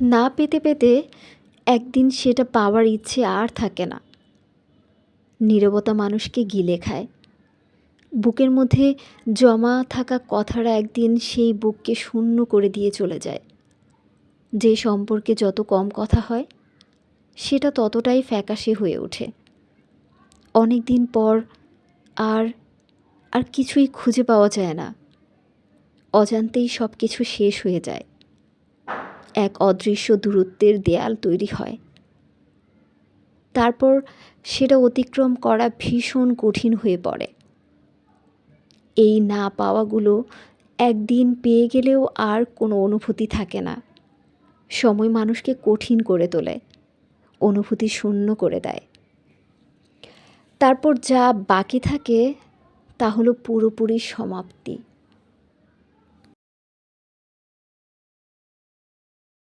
না পেতে পেতে একদিন সেটা পাওয়ার ইচ্ছে আর থাকে না। নীরবতা মানুষকে গিলে খায়। বুকের মধ্যে জমা থাকা কথাটা একদিন সেই বুককে শূন্য করে দিয়ে চলে যায়। যে সম্পর্কে যত কম কথা হয় সেটা ততটাই ফ্যাকাশে হয়ে ওঠে। অনেক দিন পর আর আর কিছুই খুঁজে পাওয়া যায় না। অজান্তেই সব কিছু শেষ হয়ে যায়। এক অদৃশ্য দূরত্বের দেয়াল তৈরি হয়। তারপর সেটা অতিক্রম করা ভীষণ কঠিন হয়ে পড়ে। এই না পাওয়াগুলো একদিন পেয়ে গেলেও আর কোনো অনুভূতি থাকে না। সময় মানুষকে কঠিন করে তোলে, অনুভূতি শূন্য করে দেয়। তারপর যা বাকি থাকে তা হলো পুরোপুরি সমাপ্তি।